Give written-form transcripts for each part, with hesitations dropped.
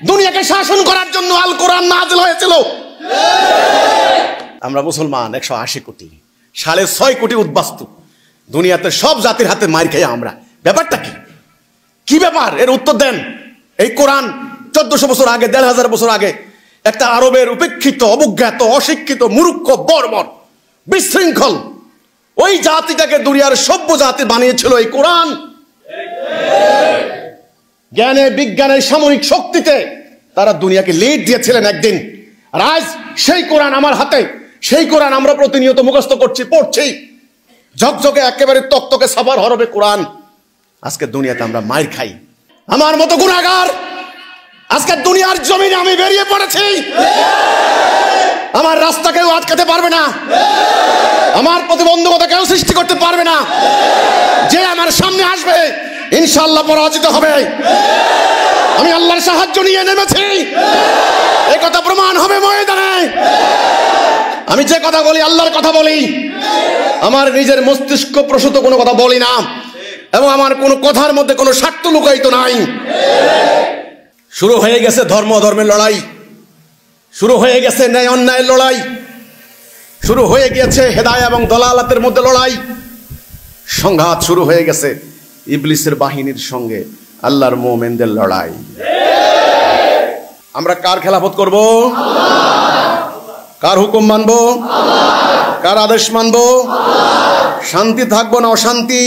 দুনিয়াকে শাসন করার জন্য আল কোরআন নাযিল হয়েছিল। আমরা মুসলমান 180 কোটি, 6.5 কোটি উদ্বাস্তু, দুনিয়াতে সব জাতির হাতে মার খাই আমরা। ব্যাপারটা কি? কি ব্যাপার? এর উত্তর দেন। এই কোরআন 1400 বছর আগে, 1500 বছর আগে একটা আরবের উপেক্ষিত, অবজ্ঞাত, অশিক্ষিত, মূর্খ, বর্বর, বিশৃঙ্খল ওই জাতিটাকে দুনিয়ার সভ্য জাতি বানিয়েছিল এই কোরআন। জ্ঞানে, বিজ্ঞানে, সামরিক শক্তিতে তারা দুনিয়াকে লিড দিয়েছিলেন একদিন। আর আজ সেই কোরআন আমার হাতে, সেই কোরআন আমরা প্রতিনিয়ত মুখস্থ করছি, পড়ছি। ঝকঝকে একেবারে তকতকে সাফার হরবে কোরআন। আজকে দুনিয়াতে আমরা মাইর খাই। আমার মতো গুনাহগার আজকে দুনিয়ার জমিনে আমি বেরিয়ে পড়েছি। আমার রাস্তা কেউ আটকাতে পারবে না, আমার প্রতিবন্ধকতা কেউ সৃষ্টি করতে পারবে না। যে আমার সামনে আসবে ইনশাআল্লাহ পরাজিত হবে। আমি আল্লাহর সাহায্য নিয়ে নেমেছি, এই কথা প্রমাণ হবে ময়দানে। আমি যে কথা বলি আল্লাহর কথা বলি, আমার নিজের মস্তিষ্ক প্রসূত কোনো কথা বলি না, এবং আমার কোনো কথার মধ্যে কোনো স্বার্থ লুকায়িত নাই। শুরু হয়ে গেছে ধর্ম ধর্মের লড়াই, শুরু হয়ে গেছে ন্যায় অন্যায়ের লড়াই, শুরু হয়ে গিয়েছে হেদায়া এবং দলালাতের মধ্যে লড়াই। সংঘাত শুরু হয়ে গেছে ইবলিসের বাহিনীর সঙ্গে আল্লাহর মুমিনদের লড়াই। আমরা কার খেলাফত করব? কার হুকুম মানব? কার আদেশ মানব? শান্তি থাকবো না অশান্তি?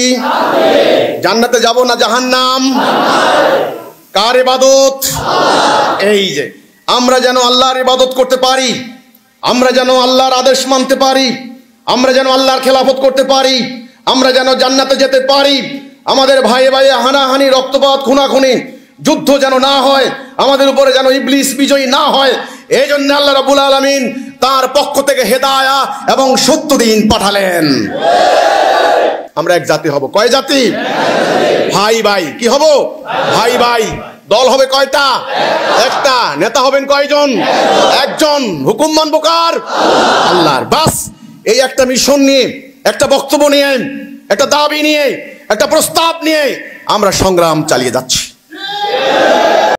জান্নাতে যাব না জাহান্নাম? কার ইবাদত? এই যে আমরা যেন আল্লাহর ইবাদত করতে পারি, আমরা যেন আল্লাহর আদেশ মানতে পারি, আমরা যেন আল্লাহর খেলাফত করতে পারি, আমরা যেন জান্নাতে যেতে পারি। আমাদের ভাইয়ে ভাইয়ে হানাহানি, রক্তপাত, খুনাখুনি, যুদ্ধ যেন না হয়, আমাদের উপরে যেন ইবলিস বিজয়ী না হয়। এই জন্য আল্লাহ রাব্বুল আলামিন তার পক্ষ থেকে হেদায়া এবং সত্য দ্বীন পাঠালেন। আমরা এক জাতি হব। কয় জাতি? ভাই ভাই। কি হব? ভাই ভাই। দল হবে কয়টা? একটা। নেতা হবেন কয়জন? একজন। হুকুম মানবো কার? আল্লাহর। বাস এই একটা মিশন নিয়ে, একটা বক্তব্য নিয়ে, একটা দাবি নিয়ে, একটা প্রস্তাব নিয়ে আমরা সংগ্রাম চালিয়ে যাচ্ছি।